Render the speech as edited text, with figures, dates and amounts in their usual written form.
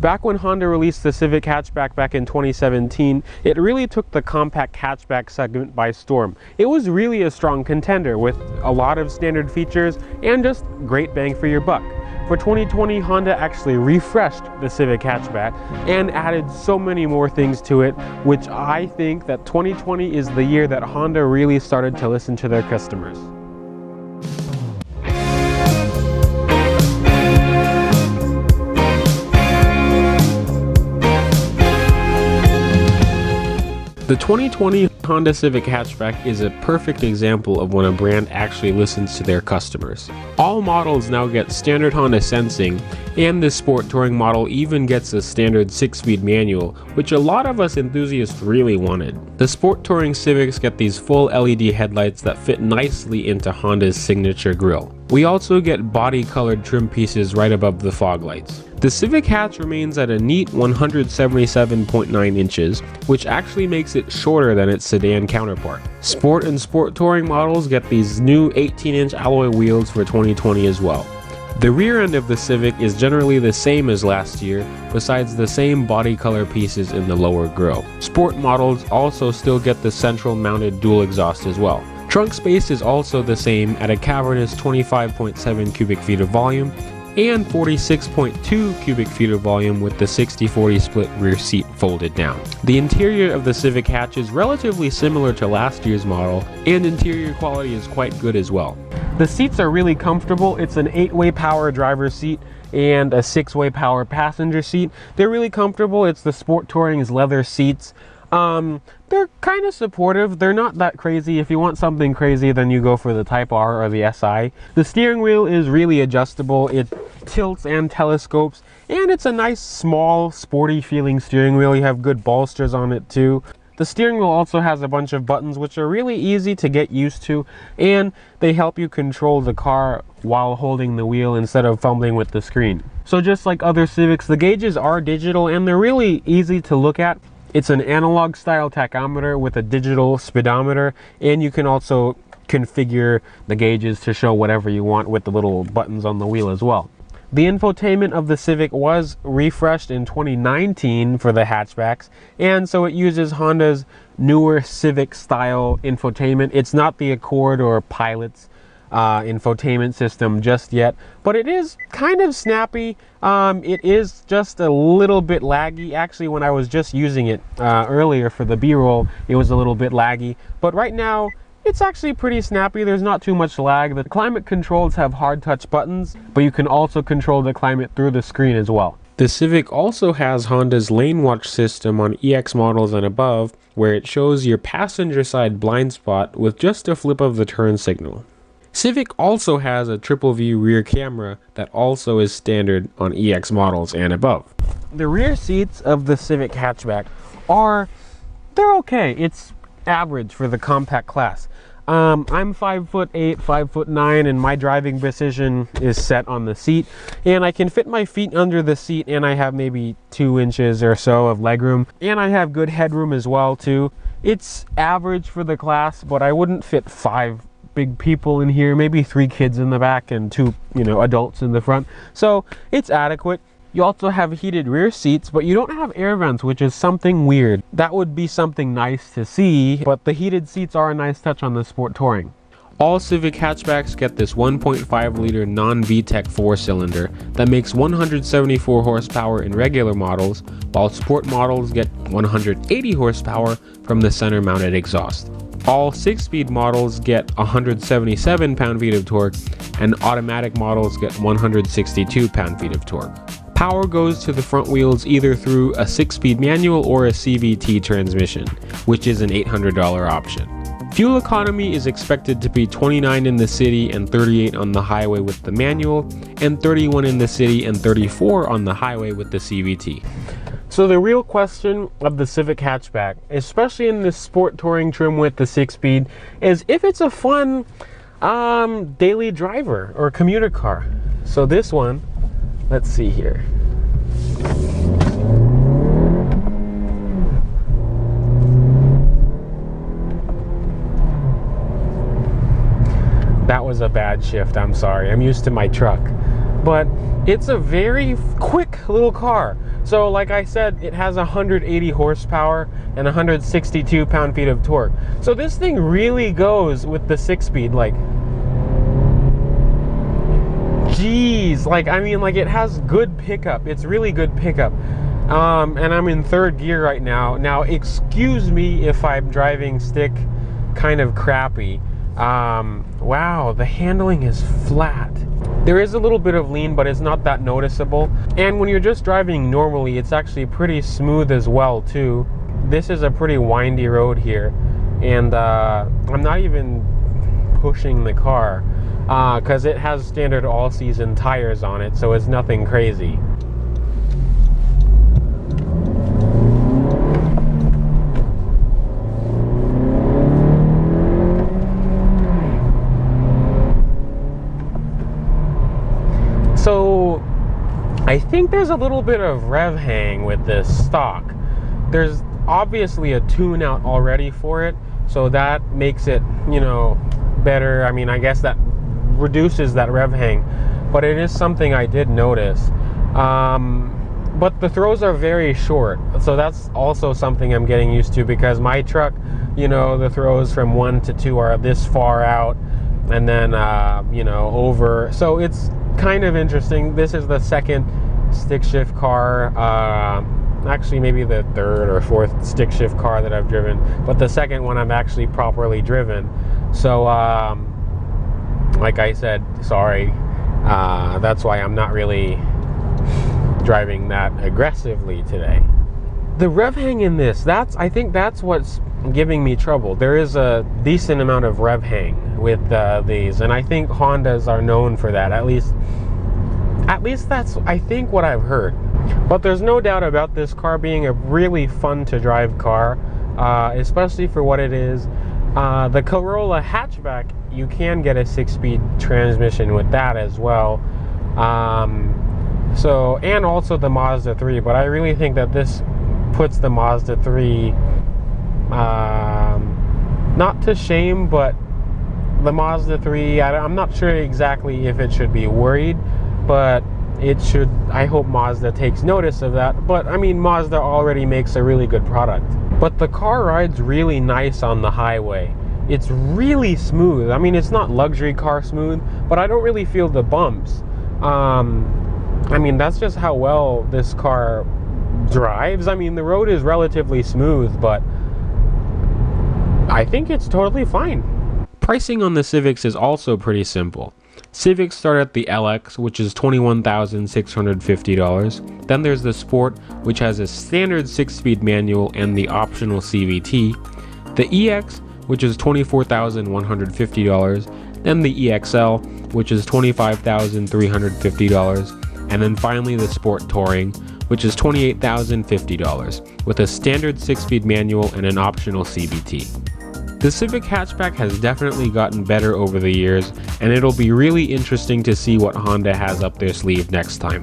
Back when Honda released the Civic hatchback back in 2017, it really took the compact hatchback segment by storm. It was really a strong contender with a lot of standard features and just great bang for your buck. For 2020, Honda actually refreshed the Civic hatchback and added so many more things to it, which I think that 2020 is the year that Honda really started to listen to their customers. The 2020 Honda Civic hatchback is a perfect example of when a brand actually listens to their customers. All models now get standard Honda sensing, and this sport touring model even gets a standard 6-speed manual, which a lot of us enthusiasts really wanted. The sport touring Civics get these full LED headlights that fit nicely into Honda's signature grille. We also get body colored trim pieces right above the fog lights. The Civic hatch remains at a neat 177.9 inches, which actually makes it shorter than its sedan counterpart. Sport and sport touring models get these new 18-inch alloy wheels for 2020 as well. The rear end of the Civic is generally the same as last year, besides the same body color pieces in the lower grille. Sport models also still get the central mounted dual exhaust as well. Trunk space is also the same at a cavernous 25.7 cubic feet of volume and 46.2 cubic feet of volume with the 60-40 split rear seat folded down. The interior of the Civic hatch is relatively similar to last year's model, and interior quality is quite good as well. The seats are really comfortable. It's an 8-way power driver's seat and a 6-way power passenger seat. They're really comfortable. It's the Sport Touring's leather seats. They're kind of supportive. They're not that crazy. If you want something crazy, then you go for the Type R or the SI. The steering wheel is really adjustable. It tilts and telescopes, and it's a nice, small, sporty feeling steering wheel. You have good bolsters on it too. The steering wheel also has a bunch of buttons which are really easy to get used to, and they help you control the car while holding the wheel instead of fumbling with the screen. So just like other Civics, the gauges are digital and they're really easy to look at. It's an analog style tachometer with a digital speedometer, and you can also configure the gauges to show whatever you want with the little buttons on the wheel as well. The infotainment of the Civic was refreshed in 2019 for the hatchbacks, and so it uses Honda's newer Civic style infotainment. It's not the Accord or Pilot's infotainment system just yet, but it is kind of snappy. It is just a little bit laggy. Actually, when I was just using it earlier for the B-roll, it was a little bit laggy, but right now it's actually pretty snappy. There's not too much lag. The climate controls have hard touch buttons, but you can also control the climate through the screen as well. The Civic also has Honda's lane watch system on EX models and above, where it shows your passenger side blind spot with just a flip of the turn signal. Civic also has a triple view rear camera that also is standard on EX models and above. The rear seats of the Civic hatchback they're okay. It's average for the compact class. I'm 5'8", 5'9", and my driving position is set on the seat, and I can fit my feet under the seat, and I have maybe 2 inches or so of legroom, and I have good headroom as well too. It's average for the class, but I wouldn't fit 5 big people in here, maybe 3 kids in the back and 2 adults in the front, so it's adequate. You also have heated rear seats, but you don't have air vents, which is something weird. That would be something nice to see, but the heated seats are a nice touch on the Sport Touring. All Civic hatchbacks get this 1.5 liter non-VTEC 4-cylinder that makes 174 horsepower in regular models, while sport models get 180 horsepower from the center mounted exhaust. All 6-speed models get 177 pound-feet of torque, and automatic models get 162 pound-feet of torque. Power goes to the front wheels either through a 6-speed manual or a CVT transmission, which is an $800 option. Fuel economy is expected to be 29 in the city and 38 on the highway with the manual, and 31 in the city and 34 on the highway with the CVT. So the real question of the Civic hatchback, especially in this sport touring trim with the 6-speed, is if it's a fun daily driver or commuter car. So this one, let's see here. That was a bad shift, I'm sorry. I'm used to my truck. But it's a very quick little car. So like I said, it has 180 horsepower and 162 pound-feet of torque. So this thing really goes with the 6-speed, like, geez, like, I mean, like, it has good pickup. It's really good pickup. And I'm in 3rd gear right now. Now, excuse me if I'm driving stick kind of crappy. Wow, the handling is flat. There is a little bit of lean, but it's not that noticeable. And when you're just driving normally, it's actually pretty smooth as well, too. This is a pretty windy road here. And I'm not even pushing the car because it has standard all-season tires on it, so it's nothing crazy. So I think there's a little bit of rev hang with this stock. There's obviously a tune out already for it, so that makes it, you know, better. I mean, I guess that reduces that rev hang, but it is something I did notice. But the throws are very short, so that's also something I'm getting used to, because my truck, you know, the throws from 1 to 2 are this far out, and then you know, over. So it's kind of interesting. This is the 2nd stick shift car, actually maybe the 3rd or 4th stick shift car that I've driven, but the 2nd one I've actually properly driven. So like I said, sorry, that's why I'm not really driving that aggressively today. The rev hang in this, I think that's what's giving me trouble. There is a decent amount of rev hang with these, and I think Hondas are known for that. At least that's, I think, what I've heard. But there's no doubt about this car being a really fun to drive car, especially for what it is. The Corolla hatchback, you can get a 6-speed transmission with that as well. So, and also the Mazda 3, but I really think that this puts the Mazda 3 not to shame, but the Mazda 3, I'm not sure exactly if it should be worried, but it should. I hope Mazda takes notice of that. But I mean, Mazda already makes a really good product. But the car rides really nice on the highway. It's really smooth. I mean, it's not luxury car smooth, but I don't really feel the bumps. I mean, that's just how well this car drives. I mean, the road is relatively smooth, but I think it's totally fine. Pricing on the Civics is also pretty simple. Civics start at the LX, which is $21,650. Then there's the Sport, which has a standard 6-speed manual and the optional CVT. The EX, which is $24,150. Then the EXL, which is $25,350. And then finally the Sport Touring, which is $28,050, with a standard 6-speed manual and an optional CVT. The Civic hatchback has definitely gotten better over the years, and it'll be really interesting to see what Honda has up their sleeve next time.